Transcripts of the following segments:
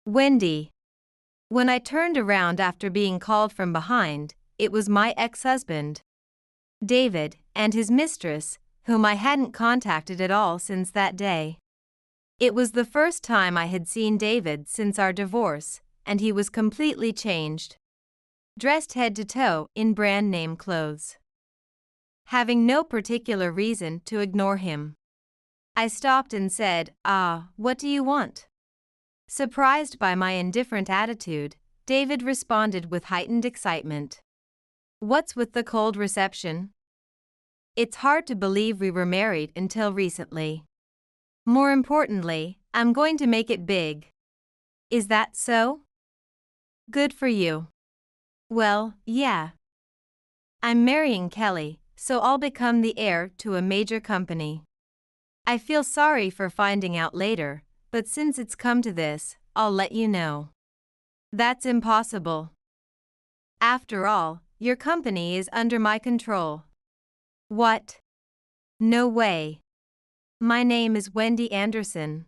Wendy. When I turned around after being called from behind, it was my ex-husband, David, and his mistress, whom I hadn't contacted at all since that day. It was the first time I had seen David since our divorce, and he was completely changed. Dressed head to toe in brand name clothes. Having no particular reason to ignore him, I stopped and said, "What do you want?" Surprised by my indifferent attitude, David responded with heightened excitement. "What's with the cold reception? It's hard to believe we were married until recently. More importantly, I'm going to make it big. Is that so? Good for you." "Well, yeah. I'm marrying Kelly, so I'll become the heir to a major company. I feel sorry for finding out later, but since it's come to this, I'll let you know." "That's impossible. After all, your company is under my control." "What? No way. My name is Wendy Anderson.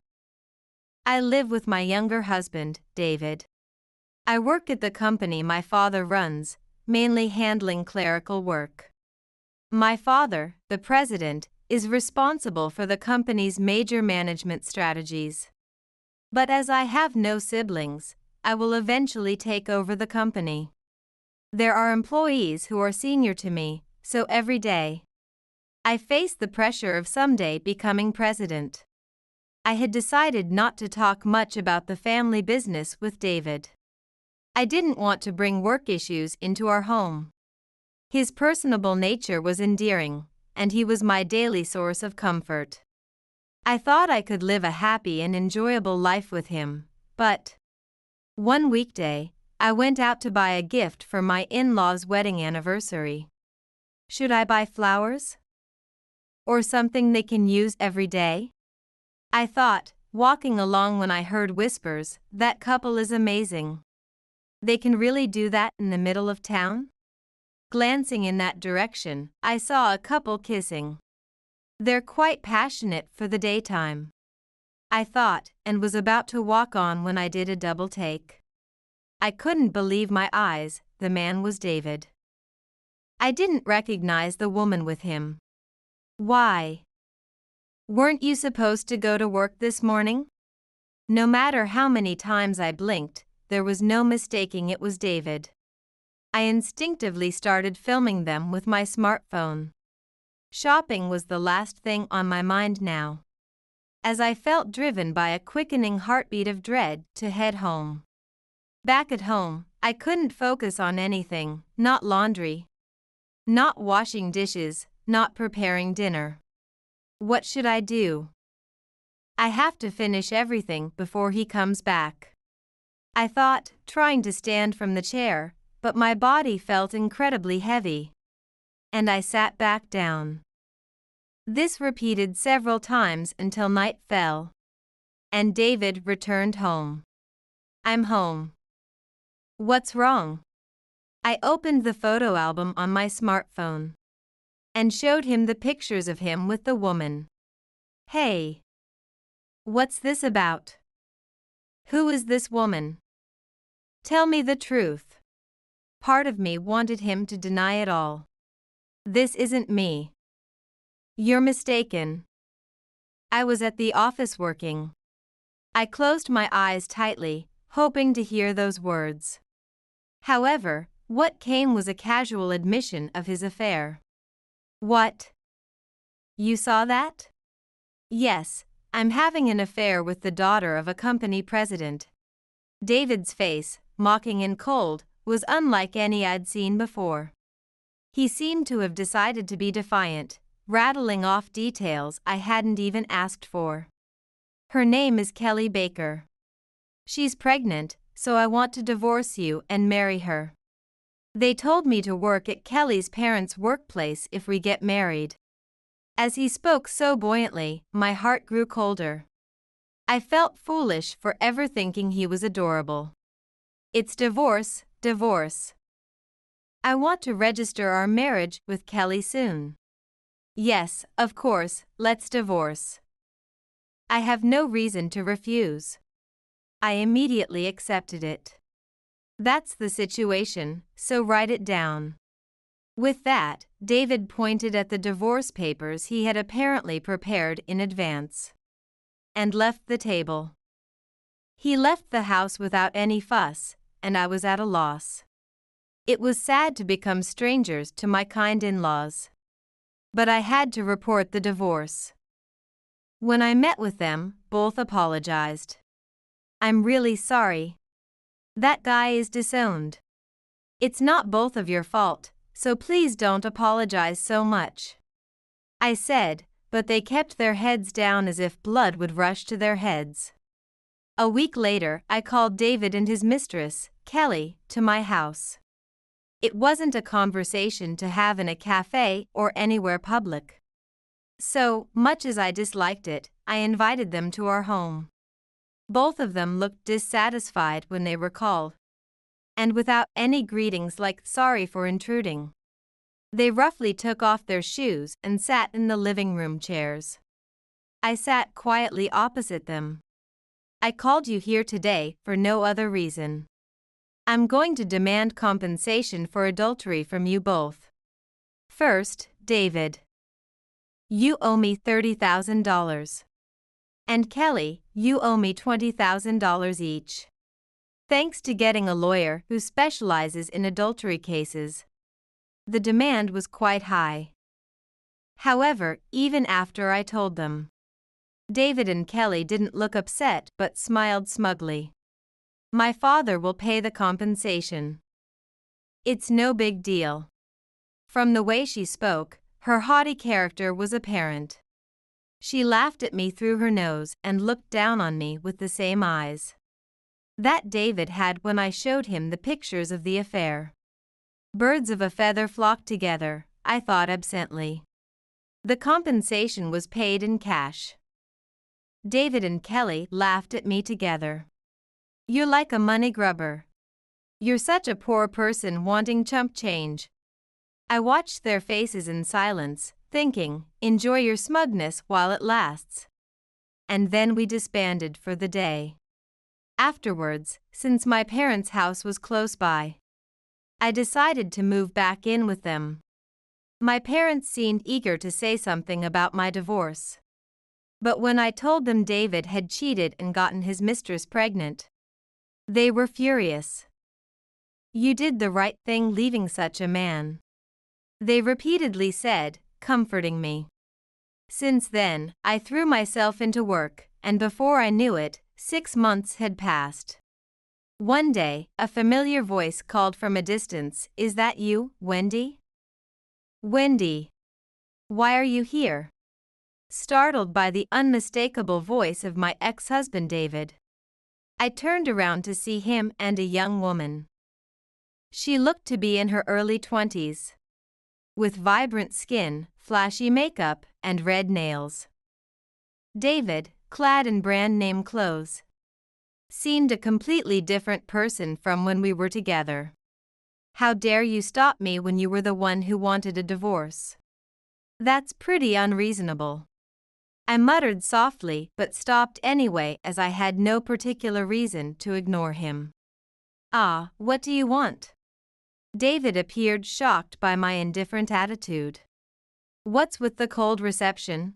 I live with my younger husband, David. I work at the company my father runs, mainly handling clerical work. My father, the president, is responsible for the company's major management strategies. But as I have no siblings, I will eventually take over the company. There are employees who are senior to me, so every day I face the pressure of someday becoming president. I had decided not to talk much about the family business with David. I didn't want to bring work issues into our home. His personable nature was endearing, and he was my daily source of comfort. I thought I could live a happy and enjoyable life with him, but one weekday, I went out to buy a gift for my in-laws' wedding anniversary. Should I buy flowers? Or something they can use every day? I thought, walking along when I heard whispers, "That couple is amazing. They can really do that in the middle of town?" Glancing in that direction, I saw a couple kissing. They're quite passionate for the daytime, I thought, and was about to walk on when I did a double take. I couldn't believe my eyes. The man was David. I didn't recognize the woman with him. "Why? Weren't you supposed to go to work this morning?" No matter how many times I blinked, there was no mistaking it was David. I instinctively started filming them with my smartphone. Shopping was the last thing on my mind now, as I felt driven by a quickening heartbeat of dread to head home. Back at home, I couldn't focus on anything, not laundry, not washing dishes, not preparing dinner. What should I do? I have to finish everything before he comes back, I thought, trying to stand from the chair, but my body felt incredibly heavy, and I sat back down. This repeated several times until night fell, and David returned home. "I'm home. What's wrong?" I opened the photo album on my smartphone and showed him the pictures of him with the woman. "Hey, what's this about? Who is this woman? Tell me the truth." Part of me wanted him to deny it all. "This isn't me. You're mistaken. I was at the office working." I closed my eyes tightly, hoping to hear those words. However, what came was a casual admission of his affair. "What? You saw that?" "Yes, I'm having an affair with the daughter of a company president." David's face, mocking and cold, was unlike any I'd seen before. He seemed to have decided to be defiant, rattling off details I hadn't even asked for. "Her name is Kelly Baker. She's pregnant, so I want to divorce you and marry her. They told me to work at Kelly's parents' workplace if we get married." As he spoke so buoyantly, my heart grew colder. I felt foolish for ever thinking he was adorable. "It's divorce, divorce. I want to register our marriage with Kelly soon." "Yes, of course, let's divorce. I have no reason to refuse." I immediately accepted it. That's the situation, so write it down. With that, David pointed at the divorce papers he had apparently prepared in advance and left the table. He left the house without any fuss, and I was at a loss. It was sad to become strangers to my kind in-laws. But I had to report the divorce. When I met with them, both apologized. I'm really sorry. That guy is disowned. It's not both of your fault, so please don't apologize so much, I said, but they kept their heads down as if blood would rush to their heads. A week later, I called David and his mistress, Kelly, to my house. It wasn't a conversation to have in a cafe or anywhere public. So, much as I disliked it, I invited them to our home. Both of them looked dissatisfied when they were called, and without any greetings like "sorry for intruding." They roughly took off their shoes and sat in the living room chairs. I sat quietly opposite them. I called you here today for no other reason. I'm going to demand compensation for adultery from you both. First, David. You owe me $30,000. And Kelly, you owe me $20,000 each. Thanks to getting a lawyer who specializes in adultery cases. The demand was quite high. However, even after I told them, David and Kelly didn't look upset but smiled smugly. My father will pay the compensation. It's no big deal. From the way she spoke, her haughty character was apparent. She laughed at me through her nose and looked down on me with the same eyes that David had when I showed him the pictures of the affair. Birds of a feather flock together, I thought absently. The compensation was paid in cash. David and Kelly laughed at me together. You're like a money grubber. You're such a poor person wanting chump change. I watched their faces in silence, thinking, enjoy your smugness while it lasts. And then we disbanded for the day. Afterwards, since my parents' house was close by, I decided to move back in with them. My parents seemed eager to say something about my divorce. But when I told them David had cheated and gotten his mistress pregnant, they were furious. You did the right thing leaving such a man, they repeatedly said, comforting me. Since then, I threw myself into work, and before I knew it, 6 months had passed. One day, a familiar voice called from a distance, "Is that you, Wendy?" Wendy. Why are you here? Startled by the unmistakable voice of my ex-husband David, I turned around to see him and a young woman. She looked to be in her early 20s, with vibrant skin, flashy makeup, and red nails. David, clad in brand-name clothes, seemed a completely different person from when we were together. How dare you stop me when you were the one who wanted a divorce? That's pretty unreasonable. I muttered softly but stopped anyway as I had no particular reason to ignore him. Ah, what do you want? David appeared shocked by my indifferent attitude. What's with the cold reception?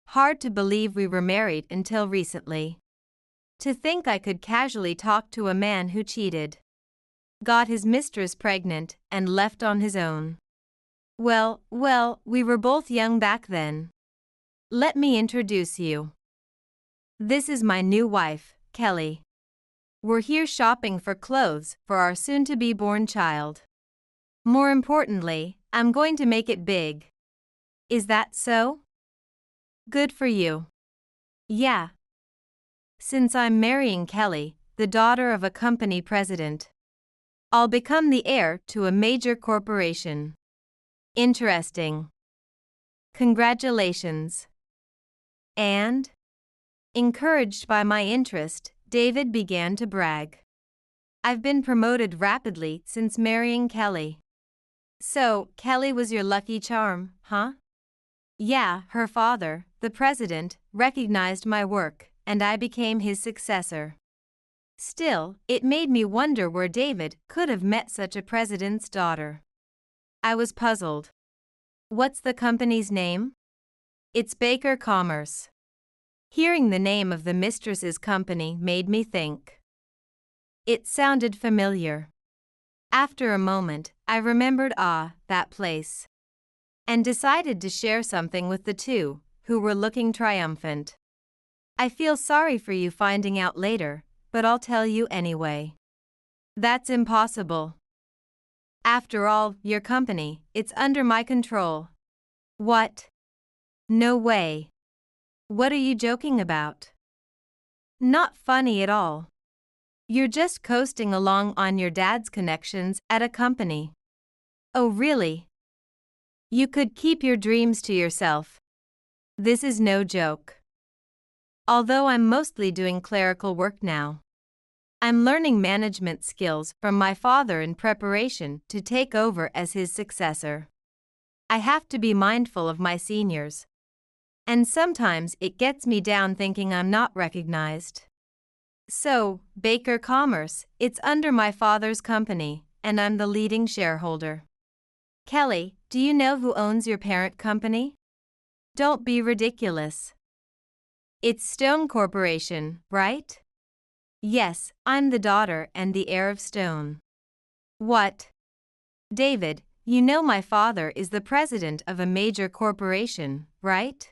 Hard to believe we were married until recently. To think I could casually talk to a man who cheated, got his mistress pregnant, and left on his own. Well, we were both young back then. Let me introduce you. This is my new wife, Kelly. We're here shopping for clothes for our soon-to-be-born child. More importantly, I'm going to make it big. Is that so? Good for you. Yeah. Since I'm marrying Kelly, the daughter of a company president, I'll become the heir to a major corporation. Interesting. Congratulations. And? Encouraged by my interest, David began to brag. I've been promoted rapidly since marrying Kelly. So, Kelly was your lucky charm, huh? Yeah, her father, the president, recognized my work, and I became his successor. Still, it made me wonder where David could have met such a president's daughter. I was puzzled. What's the company's name? It's Baker Commerce. Hearing the name of the mistress's company made me think. It sounded familiar. After a moment, I remembered that place. And decided to share something with the two, who were looking triumphant. I feel sorry for you finding out later, but I'll tell you anyway. That's impossible. After all, your company, it's under my control. What? No way. What are you joking about? Not funny at all. You're just coasting along on your dad's connections at a company. Oh, really? You could keep your dreams to yourself. This is no joke. Although I'm mostly doing clerical work now, I'm learning management skills from my father in preparation to take over as his successor. I have to be mindful of my seniors. And sometimes it gets me down thinking I'm not recognized. So, Baker Commerce, it's under my father's company, and I'm the leading shareholder. Kelly, do you know who owns your parent company? Don't be ridiculous. It's Stone Corporation, right? Yes, I'm the daughter and the heir of Stone. What? David, you know my father is the president of a major corporation, right?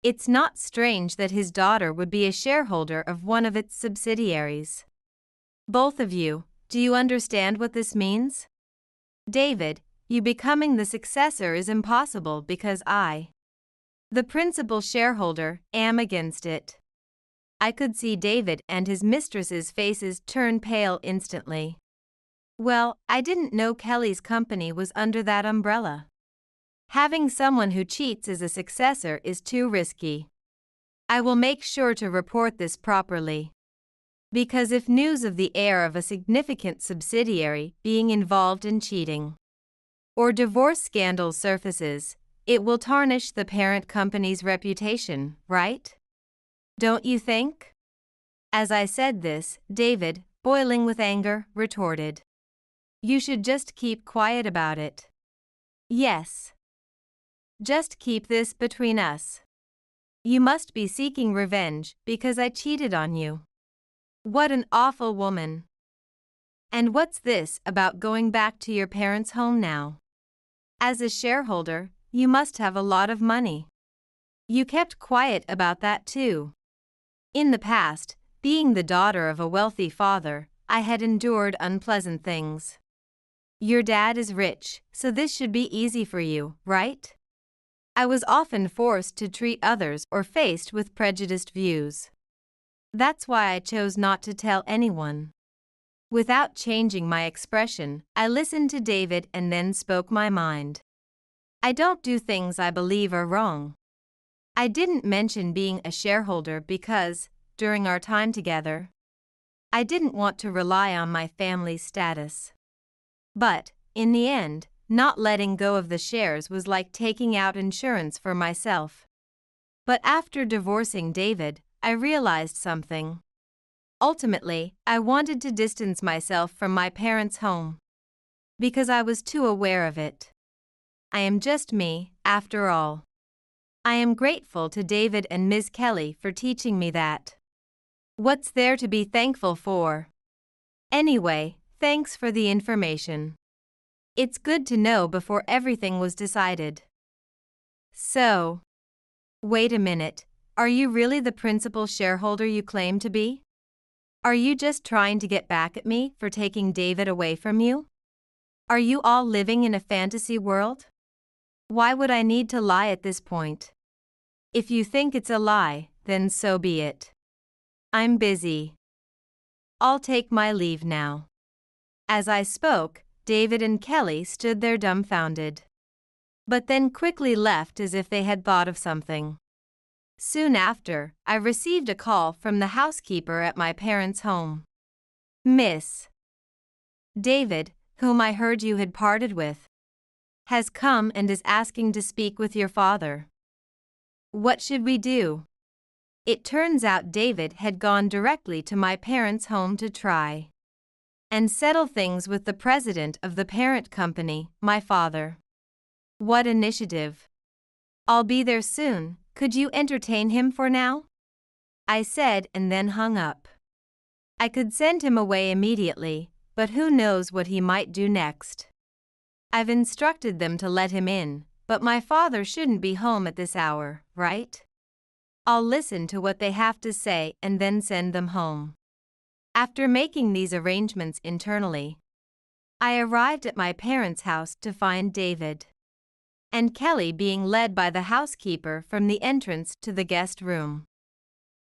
It's not strange that his daughter would be a shareholder of one of its subsidiaries. Both of you, do you understand what this means? David, you becoming the successor is impossible because I, the principal shareholder, am against it. I could see David and his mistress's faces turn pale instantly. Well, I didn't know Kelly's company was under that umbrella. Having someone who cheats as a successor is too risky. I will make sure to report this properly. Because if news of the heir of a significant subsidiary being involved in cheating or divorce scandal surfaces, it will tarnish the parent company's reputation, right? Don't you think? As I said this, David, boiling with anger, retorted. You should just keep quiet about it. Yes. Just keep this between us. You must be seeking revenge because I cheated on you. What an awful woman. And what's this about going back to your parents' home now? As a shareholder, you must have a lot of money. You kept quiet about that too. In the past, being the daughter of a wealthy father, I had endured unpleasant things. Your dad is rich, so this should be easy for you, right? I was often forced to treat others or faced with prejudiced views. That's why I chose not to tell anyone. Without changing my expression, I listened to David and then spoke my mind. I don't do things I believe are wrong. I didn't mention being a shareholder because, during our time together, I didn't want to rely on my family's status. But, in the end, not letting go of the shares was like taking out insurance for myself. But after divorcing David, I realized something. Ultimately, I wanted to distance myself from my parents' home. Because I was too aware of it. I am just me, after all. I am grateful to David and Ms. Kelly for teaching me that. What's there to be thankful for? Anyway, thanks for the information. It's good to know before everything was decided. So, wait a minute, are you really the principal shareholder you claim to be? Are you just trying to get back at me for taking David away from you? Are you all living in a fantasy world? Why would I need to lie at this point? If you think it's a lie, then so be it. I'm busy. I'll take my leave now. As I spoke, David and Kelly stood there dumbfounded. But then quickly left as if they had thought of something. Soon after, I received a call from the housekeeper at my parents' home. Miss David, whom I heard you had parted with, has come and is asking to speak with your father. What should we do? It turns out David had gone directly to my parents' home to try and settle things with the president of the parent company, my father. What initiative! I'll be there soon, could you entertain him for now? I said and then hung up. I could send him away immediately, but who knows what he might do next. I've instructed them to let him in, but my father shouldn't be home at this hour, right? I'll listen to what they have to say and then send them home. After making these arrangements internally, I arrived at my parents' house to find David and Kelly being led by the housekeeper from the entrance to the guest room.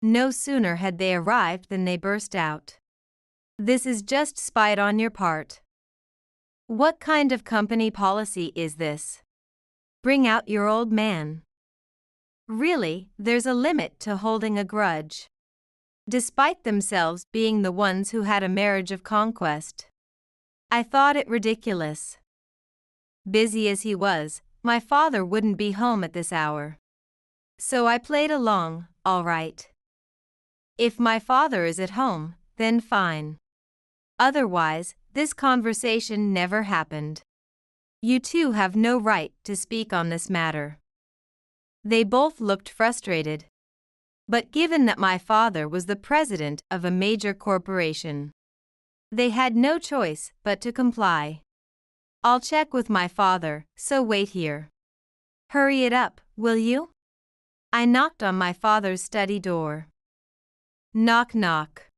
No sooner had they arrived than they burst out. "This is just spite on your part. What kind of company policy is this? Bring out your old man. Really, there's a limit to holding a grudge." Despite themselves being the ones who had a marriage of conquest, I thought it ridiculous. Busy as he was, my father wouldn't be home at this hour. So I played along, all right. If my father is at home, then fine. Otherwise, this conversation never happened. You two have no right to speak on this matter. They both looked frustrated. But given that my father was the president of a major corporation, they had no choice but to comply. "I'll check with my father, so wait here. Hurry it up, will you?" I knocked on my father's study door. Knock, knock.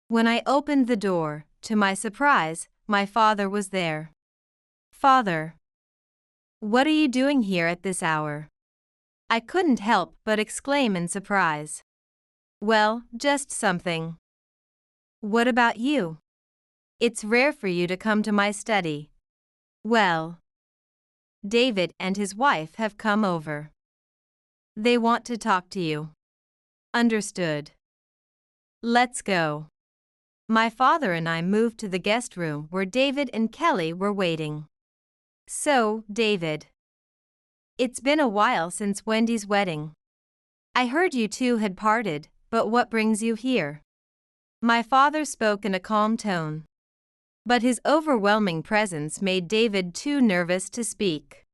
When I opened the door, to my surprise, my father was there. "Father, what are you doing here at this hour?" I couldn't help but exclaim in surprise. "Well, just something." "What about you? It's rare for you to come to my study." "Well, David and his wife have come over. They want to talk to you." "Understood. Let's go." My father and I moved to the guest room where David and Kelly were waiting. "So, David, it's been a while since Wendy's wedding. I heard you two had parted, but what brings you here?" My father spoke in a calm tone, but his overwhelming presence made David too nervous to speak.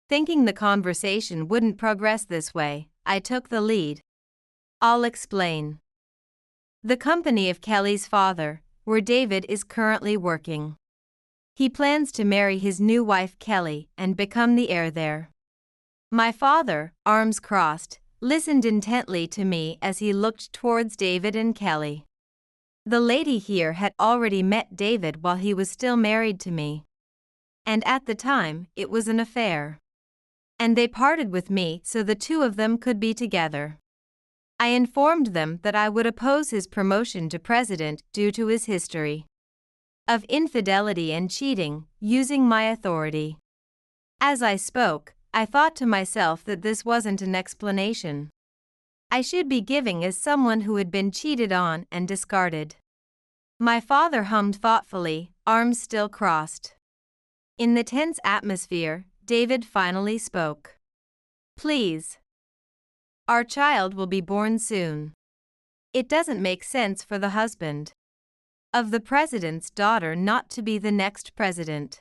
Thinking the conversation wouldn't progress this way, I took the lead. "I'll explain. The company of Kelly's father, where David is currently working. He plans to marry his new wife Kelly and become the heir there." My father, arms crossed, listened intently to me as he looked towards David and Kelly. The lady here had already met David while he was still married to me. And at the time, it was an affair. And they parted with me so the two of them could be together. I informed them that I would oppose his promotion to president due to his history of infidelity and cheating, using my authority. As I spoke, I thought to myself that this wasn't an explanation I should be giving as someone who had been cheated on and discarded. My father hummed thoughtfully, arms still crossed. In the tense atmosphere, David finally spoke. "Please. Our child will be born soon. It doesn't make sense for the husband of the president's daughter not to be the next president.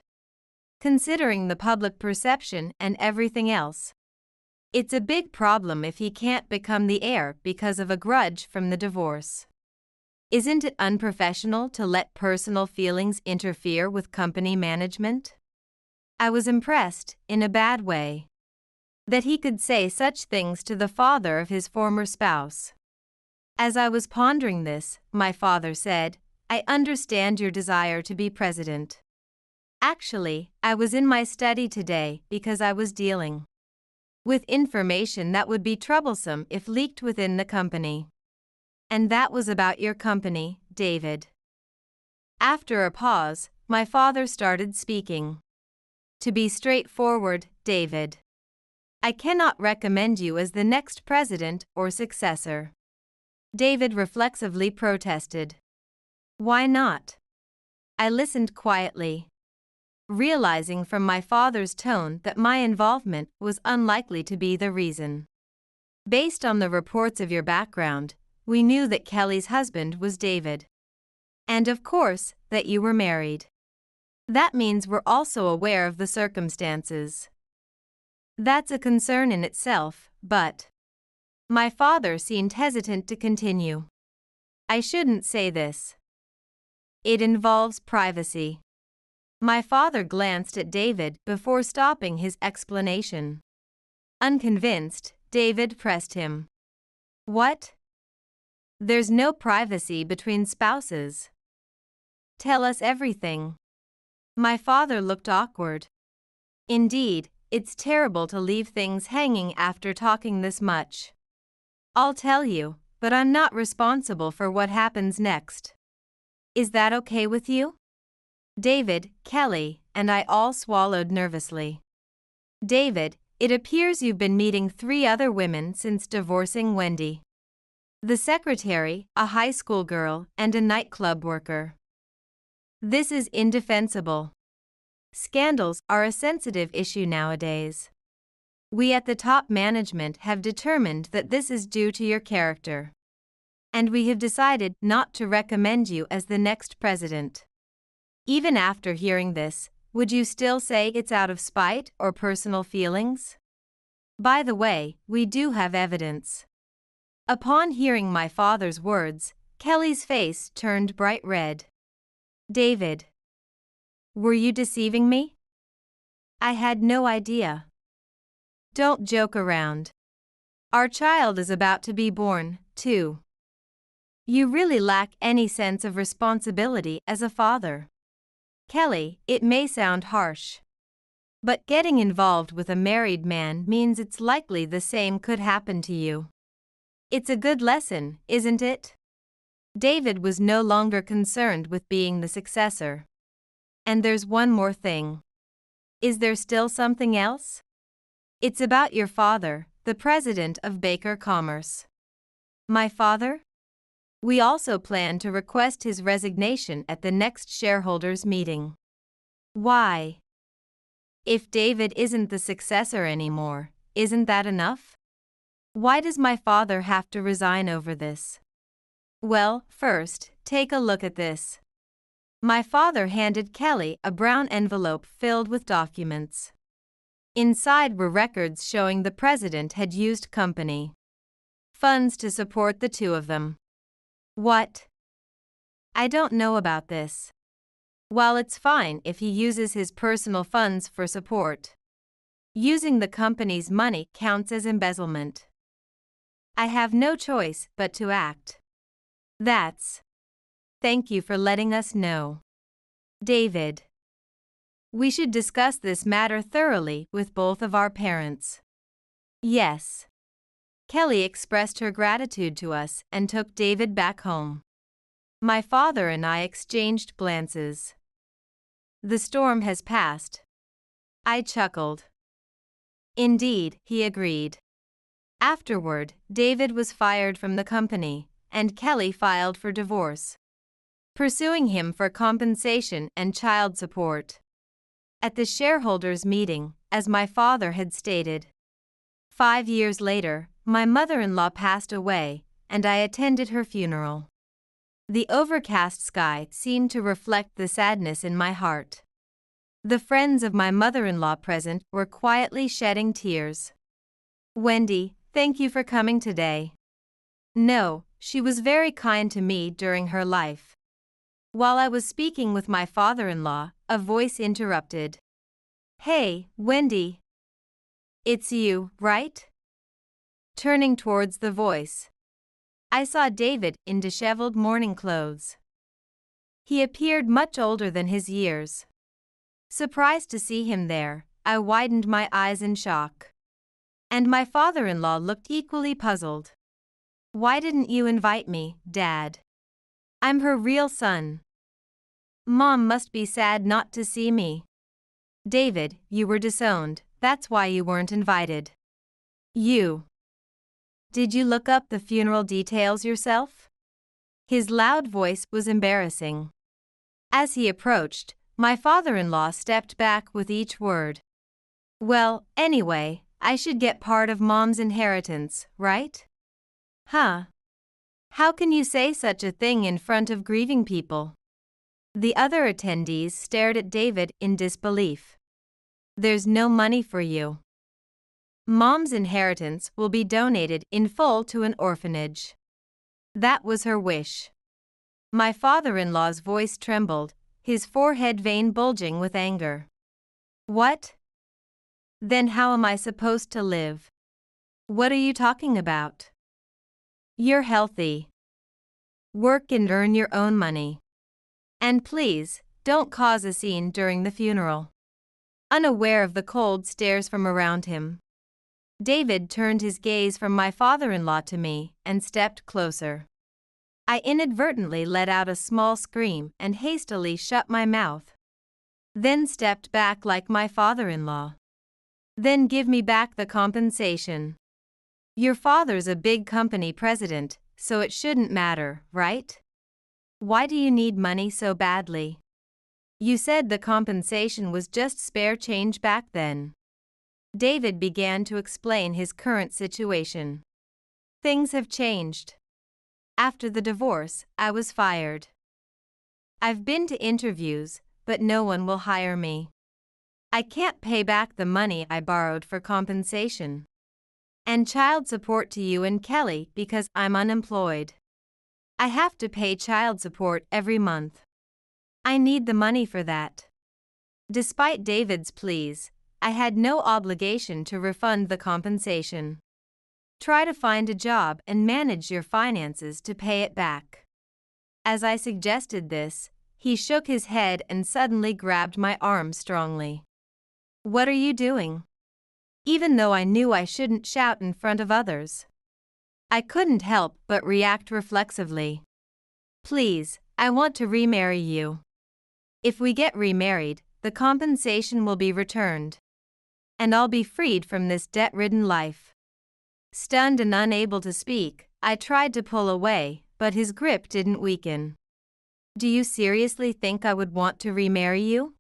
Considering the public perception and everything else. It's a big problem if he can't become the heir because of a grudge from the divorce. Isn't it unprofessional to let personal feelings interfere with company management?" I was impressed, in a bad way, that he could say such things to the father of his former spouse. As I was pondering this, my father said, "I understand your desire to be president. Actually, I was in my study today because I was dealing with information that would be troublesome if leaked within the company. And that was about your company, David." After a pause, my father started speaking. "To be straightforward, David, I cannot recommend you as the next president or successor." David reflexively protested. "Why not?" I listened quietly, realizing from my father's tone that my involvement was unlikely to be the reason. Based on the reports of your background, we knew that Kelly's husband was David. And of course, that you were married. That means we're also aware of the circumstances. That's a concern in itself, but... My father seemed hesitant to continue. I shouldn't say this. It involves privacy. My father glanced at David before stopping his explanation. Unconvinced, David pressed him. What? There's no privacy between spouses. Tell us everything. My father looked awkward. Indeed, it's terrible to leave things hanging after talking this much. I'll tell you, but I'm not responsible for what happens next. Is that okay with you? David, Kelly, and I all swallowed nervously. David, it appears you've been meeting 3 other women since divorcing Wendy. The secretary, a high school girl, and a nightclub worker. This is indefensible. Scandals are a sensitive issue nowadays. We at the top management have determined that this is due to your character. And we have decided not to recommend you as the next president. Even after hearing this, would you still say it's out of spite or personal feelings? By the way, we do have evidence. Upon hearing my father's words, Kelly's face turned bright red. David. Were you deceiving me? I had no idea. Don't joke around. Our child is about to be born, too. You really lack any sense of responsibility as a father. Kelly, it may sound harsh. But getting involved with a married man means it's likely the same could happen to you. It's a good lesson, isn't it? David was no longer concerned with being the successor. And there's one more thing. Is there still something else? It's about your father, the president of Baker Commerce. My father? We also plan to request his resignation at the next shareholders' meeting. Why? If David isn't the successor anymore, isn't that enough? Why does my father have to resign over this? Well, first, take a look at this. My father handed Kelly a brown envelope filled with documents. Inside were records showing the president had used company funds to support the 2 of them. What? I don't know about this. While it's fine if he uses his personal funds for support, using the company's money counts as embezzlement. I have no choice but to act. That's. Thank you for letting us know. David. We should discuss this matter thoroughly with both of our parents. Yes. Kelly expressed her gratitude to us and took David back home. My father and I exchanged glances. The storm has passed. I chuckled. Indeed, he agreed. Afterward, David was fired from the company, and Kelly filed for divorce, pursuing him for compensation and child support. At the shareholders' meeting, as my father had stated. 5 years later, my mother-in-law passed away, and I attended her funeral. The overcast sky seemed to reflect the sadness in my heart. The friends of my mother-in-law present were quietly shedding tears. Wendy, thank you for coming today. No, she was very kind to me during her life. While I was speaking with my father-in-law, a voice interrupted. Hey, Wendy. It's you, right? Turning towards the voice, I saw David in disheveled morning clothes. He appeared much older than his years. Surprised to see him there, I widened my eyes in shock. And my father-in-law looked equally puzzled. Why didn't you invite me, Dad? I'm her real son. Mom must be sad not to see me. David, you were disowned, that's why you weren't invited. You. Did you look up the funeral details yourself? His loud voice was embarrassing. As he approached, my father-in-law stepped back with each word. Well, anyway, I should get part of Mom's inheritance, right? Huh? How can you say such a thing in front of grieving people? The other attendees stared at David in disbelief. There's no money for you. Mom's inheritance will be donated in full to an orphanage. That was her wish. My father-in-law's voice trembled, his forehead vein bulging with anger. What? Then how am I supposed to live? What are you talking about? You're healthy. Work and earn your own money. And please, don't cause a scene during the funeral. Unaware of the cold stares from around him, David turned his gaze from my father-in-law to me and stepped closer. I inadvertently let out a small scream and hastily shut my mouth. Then stepped back like my father-in-law. Then give me back the compensation. Your father's a big company president, so it shouldn't matter, right? Why do you need money so badly? You said the compensation was just spare change back then. David began to explain his current situation. Things have changed. After the divorce, I was fired. I've been to interviews, but no one will hire me. I can't pay back the money I borrowed for compensation. And child support to you and Kelly because I'm unemployed. I have to pay child support every month. I need the money for that. Despite David's pleas, I had no obligation to refund the compensation. Try to find a job and manage your finances to pay it back. As I suggested this, he shook his head and suddenly grabbed my arm strongly. What are you doing? Even though I knew I shouldn't shout in front of others, I couldn't help but react reflexively. Please, I want to remarry you. If we get remarried, the compensation will be returned. And I'll be freed from this debt-ridden life. Stunned and unable to speak, I tried to pull away, but his grip didn't weaken. Do you seriously think I would want to remarry you?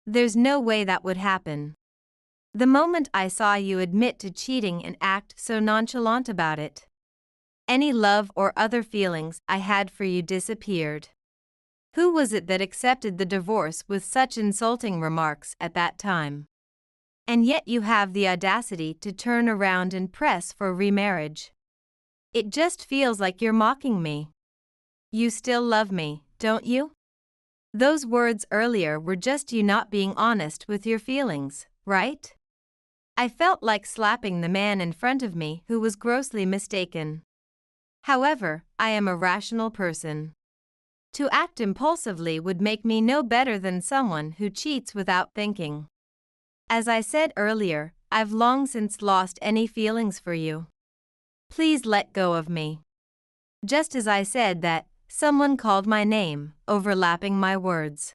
There's no way that would happen. The moment I saw you admit to cheating and act so nonchalant about it, any love or other feelings I had for you disappeared. Who was it that accepted the divorce with such insulting remarks at that time? And yet you have the audacity to turn around and press for remarriage. It just feels like you're mocking me. You still love me, don't you? Those words earlier were just you not being honest with your feelings, right? I felt like slapping the man in front of me who was grossly mistaken. However, I am a rational person. To act impulsively would make me no better than someone who cheats without thinking. As I said earlier, I've long since lost any feelings for you. Please let go of me. Just as I said that, someone called my name, overlapping my words.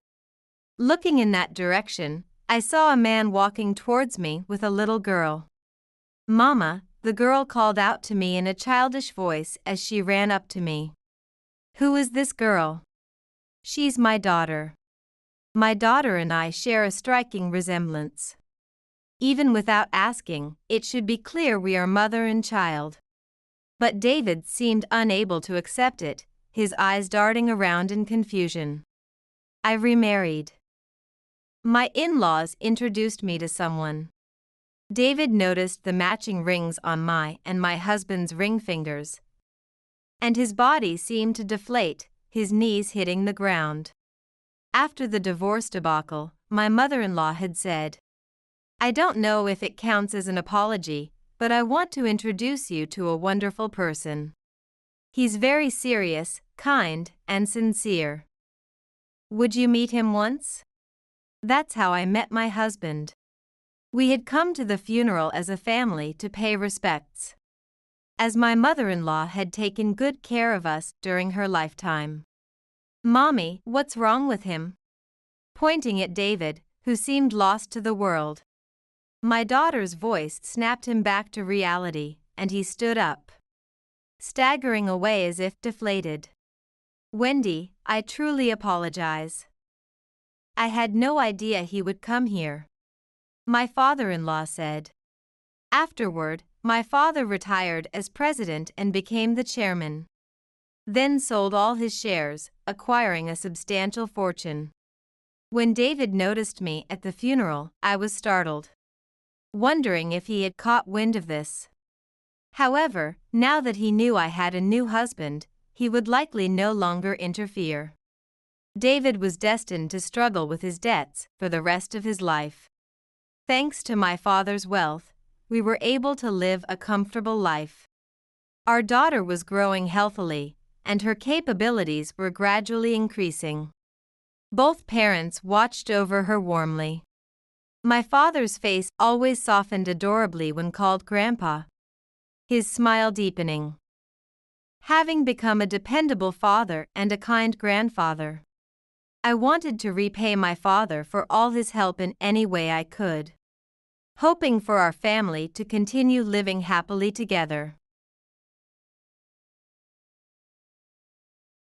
Looking in that direction, I saw a man walking towards me with a little girl. Mama, the girl called out to me in a childish voice as she ran up to me. Who is this girl? She's my daughter. My daughter and I share a striking resemblance. Even without asking, it should be clear we are mother and child. But David seemed unable to accept it, his eyes darting around in confusion. I remarried. My in-laws introduced me to someone. David noticed the matching rings on my and my husband's ring fingers, and his body seemed to deflate, his knees hitting the ground. After the divorce debacle, my mother-in-law had said, I don't know if it counts as an apology, but I want to introduce you to a wonderful person. He's very serious, kind, and sincere. Would you meet him once? That's how I met my husband. We had come to the funeral as a family to pay respects, as my mother-in-law had taken good care of us during her lifetime. Mommy, what's wrong with him? Pointing at David, who seemed lost to the world. My daughter's voice snapped him back to reality, and he stood up, staggering away as if deflated. Wendy, I truly apologize. I had no idea he would come here. My father-in-law said. Afterward, my father retired as president and became the chairman. Then sold all his shares, acquiring a substantial fortune. When David noticed me at the funeral, I was startled, wondering if he had caught wind of this. However, now that he knew I had a new husband, he would likely no longer interfere. David was destined to struggle with his debts for the rest of his life. Thanks to my father's wealth, we were able to live a comfortable life. Our daughter was growing healthily, and her capabilities were gradually increasing. Both parents watched over her warmly. My father's face always softened adorably when called Grandpa, his smile deepening. Having become a dependable father and a kind grandfather, I wanted to repay my father for all his help in any way I could, hoping for our family to continue living happily together.